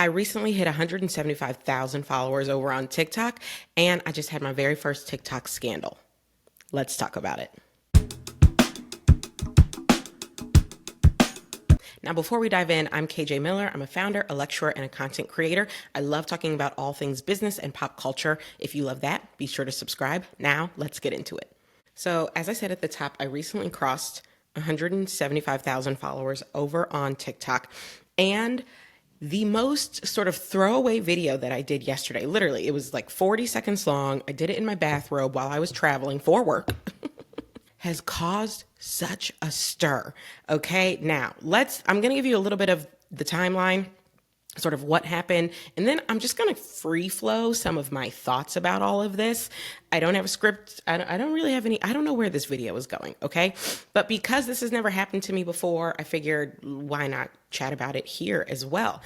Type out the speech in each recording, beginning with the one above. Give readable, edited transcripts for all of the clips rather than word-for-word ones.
I recently hit 175,000 followers over on TikTok, and I just had my very first TikTok scandal. Let's talk about it. Now, before we dive in, I'm KJ Miller. I'm a founder, a lecturer, and a content creator. I love talking about all things business and pop culture. If you love that, be sure to subscribe. Now, let's get into it. So, as I said at the top, I recently crossed 175,000 followers over on TikTok. And the most sort of throwaway video that I did yesterday, literally, it was like 40 seconds long. I did it in my bathrobe while I was traveling for work. Has caused such a stir. Okay, now I'm going to give you a little bit of the timeline, sort of what happened, and then I'm just going to free flow some of my thoughts about all of this. I don't have a script. I don't really have any, I don't know where this video is going, okay? But because this has never happened to me before, I figured why not chat about it here as well.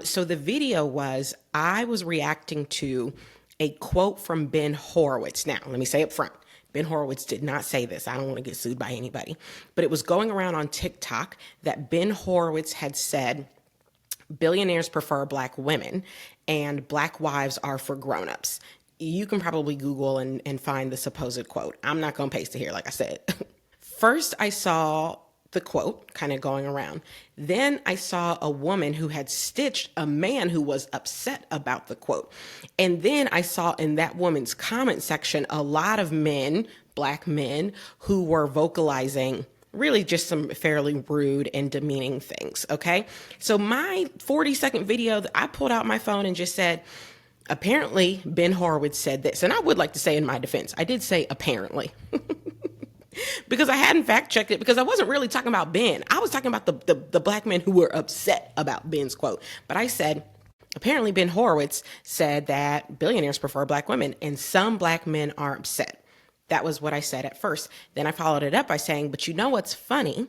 So the video was, I was reacting to a quote from Ben Horowitz. Now, let me say up front, Ben Horowitz did not say this. I don't want to get sued by anybody. But it was going around on TikTok that Ben Horowitz had said, billionaires prefer Black women and Black wives are for grown-ups. You can probably Google and find the supposed quote. I'm not going to paste it here, like I said. First, I saw the quote kind of going around. Then I saw a woman who had stitched a man who was upset about the quote. And then I saw in that woman's comment section a lot of men, Black men, who were vocalizing really just some fairly rude and demeaning things, okay? So my 40-second video, I pulled out my phone and just said, apparently Ben Horowitz said this. And I would like to say in my defense, I did say apparently. Because I hadn't fact checked it, because I wasn't really talking about Ben. I was talking about the Black men who were upset about Ben's quote. But I said, apparently Ben Horowitz said that billionaires prefer Black women and some Black men are upset. That was what I said at first. Then I followed it up by saying, but you know what's funny?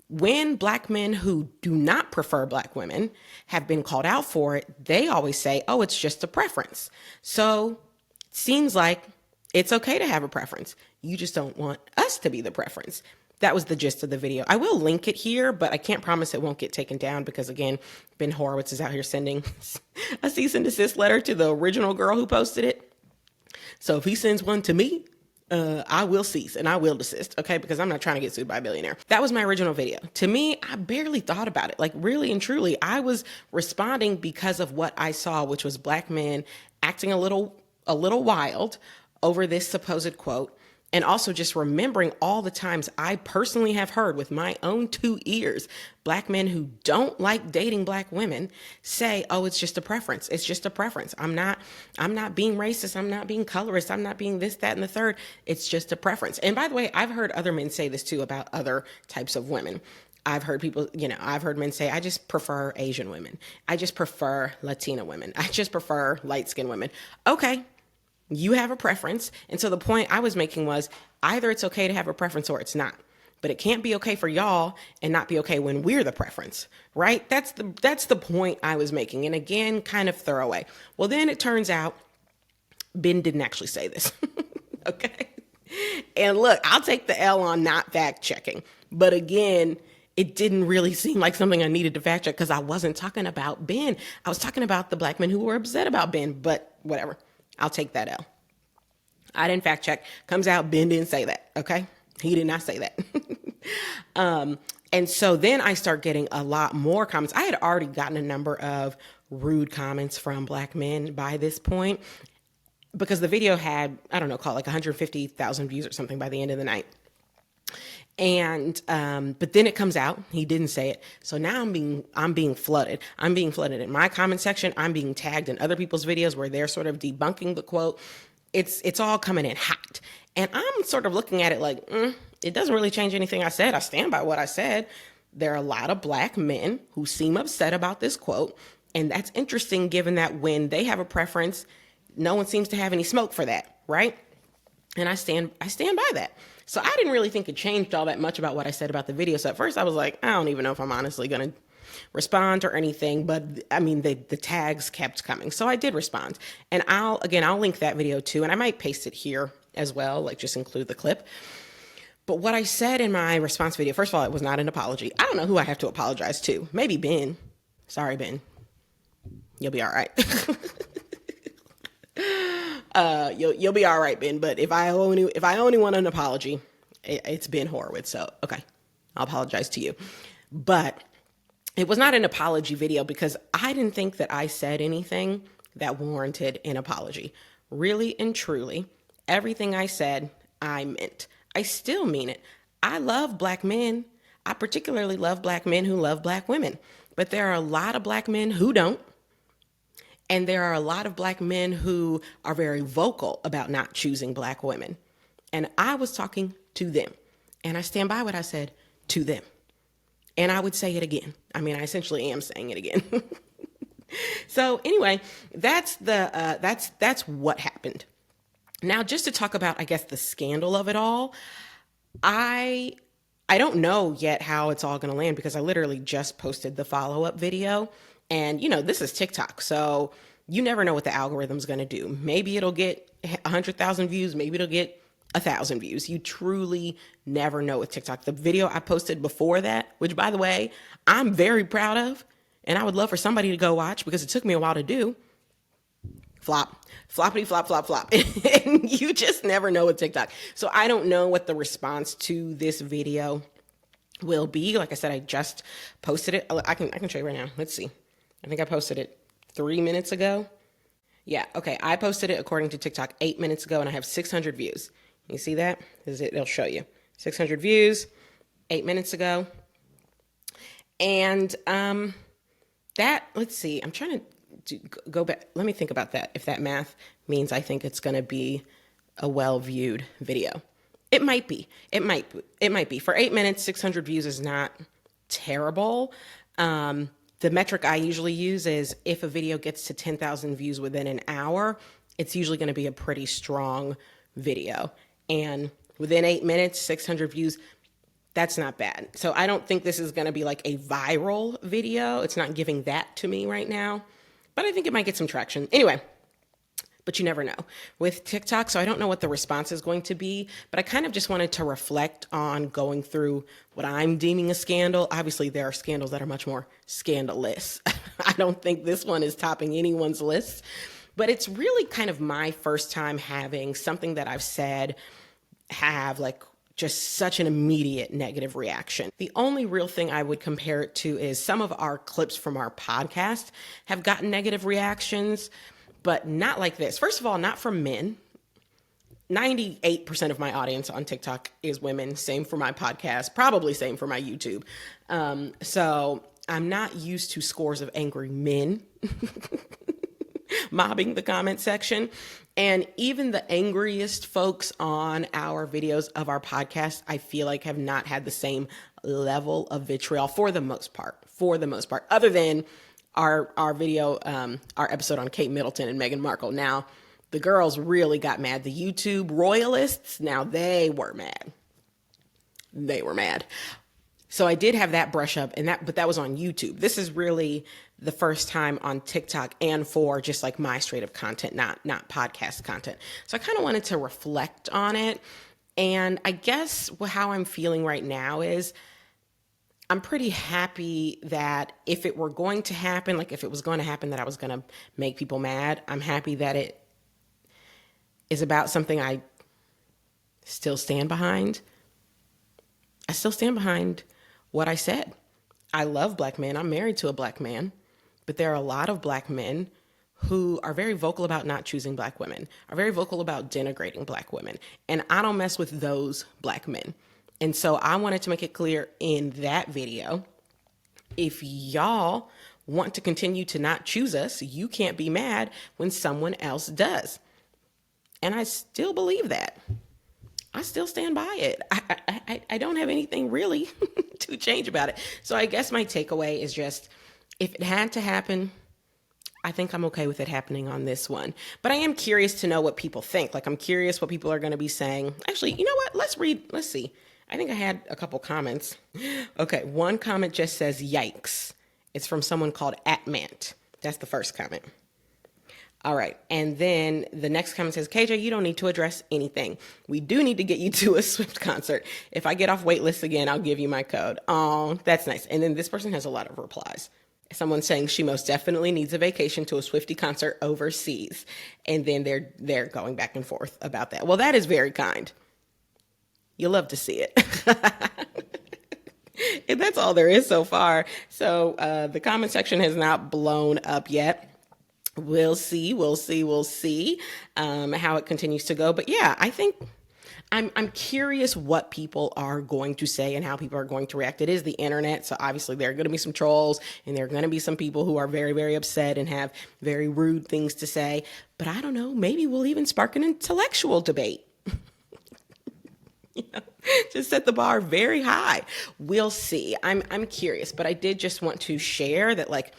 When Black men who do not prefer Black women have been called out for it, they always say, oh, it's just a preference. So it seems like it's okay to have a preference. You just don't want us to be the preference. That was the gist of the video. I will link it here, but I can't promise it won't get taken down because, again, Ben Horowitz is out here sending a cease and desist letter to the original girl who posted it. So if he sends one to me, I will cease and I will desist, okay? Because I'm not trying to get sued by a billionaire. That was my original video. To me, I barely thought about it. Like, really and truly, I was responding because of what I saw, which was Black men acting a little wild over this supposed quote. And also just remembering all the times I personally have heard with my own 2 ears, Black men who don't like dating Black women say, oh, it's just a preference. It's just a preference. I'm not being racist. I'm not being colorist. I'm not being this, that, and the third. It's just a preference. And by the way, I've heard other men say this too about other types of women. I've heard people, I've heard men say, I just prefer Asian women. I just prefer Latina women. I just prefer light-skinned women. Okay. You have a preference. And so the point I was making was either it's okay to have a preference or it's not. But it can't be okay for y'all and not be okay when we're the preference, right? That's the point I was making. And again, kind of throwaway. Well, then it turns out Ben didn't actually say this. Okay. And look, I'll take the L on not fact checking. But again, it didn't really seem like something I needed to fact check because I wasn't talking about Ben. I was talking about the Black men who were upset about Ben, but whatever. I'll take that L. I didn't fact check. Comes out, Ben didn't say that, okay? He did not say that. And so then I start getting a lot more comments. I had already gotten a number of rude comments from Black men by this point because the video had, I don't know, call it like 150,000 views or something by the end of the night. And, but then it comes out, he didn't say it. So now I'm being flooded. I'm being flooded in my comment section. I'm being tagged in other people's videos where they're sort of debunking the quote. It's all coming in hot. And I'm sort of looking at it like, it doesn't really change anything I said. I stand by what I said. There are a lot of Black men who seem upset about this quote. And that's interesting given that when they have a preference, no one seems to have any smoke for that, right? And I stand by that. So I didn't really think it changed all that much about what I said about the video. So at first I was like, I don't even know if I'm honestly going to respond or anything. But I mean, the tags kept coming. So I did respond. And I'll link that video too. And I might paste it here as well, like just include the clip. But what I said in my response video, first of all, it was not an apology. I don't know who I have to apologize to. Maybe Ben. Sorry, Ben. You'll be all right. You'll be all right, Ben. But if I only want an apology, it's Ben Horowitz. So okay, I'll apologize to you. But it was not an apology video because I didn't think that I said anything that warranted an apology. Really and truly, everything I said, I meant. I still mean it. I love black men. I particularly love black men who love black women. But there are a lot of black men who don't. And there are a lot of black men who are very vocal about not choosing black women. And I was talking to them. And I stand by what I said to them. And I would say it again. I mean, I essentially am saying it again. So anyway, that's what happened. Now, just to talk about, I guess, the scandal of it all, I don't know yet how it's all going to land because I literally just posted the follow-up video. And, this is TikTok, so you never know what the algorithm's going to do. Maybe it'll get 100,000 views. Maybe it'll get 1,000 views. You truly never know with TikTok. The video I posted before that, which, by the way, I'm very proud of, and I would love for somebody to go watch because it took me a while to do, floppity flop, flop, flop. And you just never know with TikTok. So I don't know what the response to this video will be. Like I said, I just posted it. I can show you right now. Let's see. I think I posted it 3 minutes ago. Yeah, okay. I posted it according to TikTok 8 minutes ago, and I have 600 views. You see that? It'll show you. 600 views, 8 minutes ago. And let's see. I'm trying to go back. Let me think about that. If that math means I think it's going to be a well-viewed video. It might be. It might be. For 8 minutes, 600 views is not terrible. The metric I usually use is if a video gets to 10,000 views within an hour, it's usually going to be a pretty strong video. And within 8 minutes, 600 views, that's not bad. So I don't think this is going to be like a viral video. It's not giving that to me right now, but I think it might get some traction. Anyway, but you never know with TikTok. So I don't know what the response is going to be, but I kind of just wanted to reflect on going through what I'm deeming a scandal. Obviously, there are scandals that are much more scandalous. I don't think this one is topping anyone's list, but it's really kind of my first time having something that I've said have like just such an immediate negative reaction. The only real thing I would compare it to is some of our clips from our podcast have gotten negative reactions, but not like this. First of all, not from men. 98% of my audience on TikTok is women. Same for my podcast, probably same for my YouTube. So I'm not used to scores of angry men mobbing the comment section. And even the angriest folks on our videos of our podcast, I feel like have not had the same level of vitriol for the most part, other than our video, our episode on Kate Middleton and Meghan Markle. Now, the girls really got mad. The YouTube royalists, now they were mad. So I did have that brush up, but that was on YouTube. This is really the first time on TikTok and for just like my straight up content, not podcast content. So I kind of wanted to reflect on it. And I guess how I'm feeling right now is I'm pretty happy that if it were going to happen, like if it was going to happen that I was going to make people mad, I'm happy that it is about something I still stand behind. I still stand behind what I said. I love black men. I'm married to a black man, but there are a lot of black men who are very vocal about not choosing black women, are very vocal about denigrating black women. And I don't mess with those black men. And so I wanted to make it clear in that video, if y'all want to continue to not choose us, you can't be mad when someone else does. And I still believe that. I still stand by it. I don't have anything really to change about it. So I guess my takeaway is just, if it had to happen, I think I'm okay with it happening on this one. But I am curious to know what people think. Like, I'm curious what people are going to be saying. Actually, you know what? Let's see. I think I had a couple comments. Okay, one comment just says, yikes. It's from someone called @Mant. That's the first comment. All right. And then the next comment says, KJ, you don't need to address anything. We do need to get you to a Swift concert. If I get off wait lists again, I'll give you my code. Oh, that's nice. And then this person has a lot of replies. Someone saying she most definitely needs a vacation to a Swiftie concert overseas. And then they're going back and forth about that. Well, that is very kind. You love to see it. And that's all there is so far. So the comment section has not blown up yet. We'll see how it continues to go. But yeah, I think I'm curious what people are going to say and how people are going to react. It is the internet, so obviously there are going to be some trolls and there are going to be some people who are very, very upset and have very rude things to say. But I don't know, maybe we'll even spark an intellectual debate. You know, just set the bar very high. We'll see. I'm curious, but I did just want to share that, like,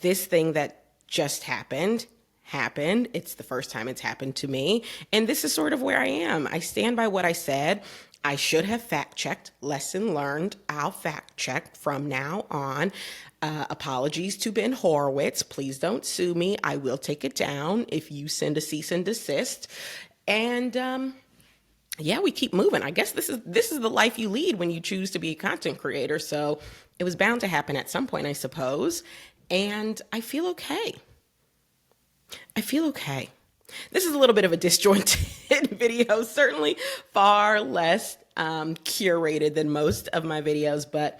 this thing that just happened. It's the first time it's happened to me. And this is sort of where I am. I stand by what I said. I should have fact checked. Lesson learned. I'll fact check from now on. Apologies to Ben Horowitz. Please don't sue me. I will take it down if you send a cease and desist. And yeah, we keep moving. I guess this is the life you lead when you choose to be a content creator. So it was bound to happen at some point, I suppose. And I feel okay. This is a little bit of a disjointed video, certainly far less curated than most of my videos, but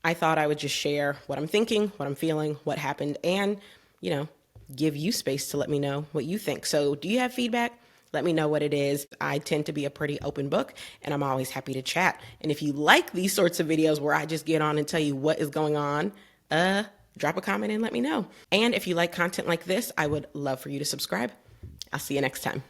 I thought I would just share what I'm thinking, what I'm feeling, what happened, and, you know, give you space to let me know what you think. So do you have feedback? Let me know what it is. I tend to be a pretty open book, and I'm always happy to chat. And if you like these sorts of videos where I just get on and tell you what is going on, drop a comment and let me know. And if you like content like this, I would love for you to subscribe. I'll see you next time.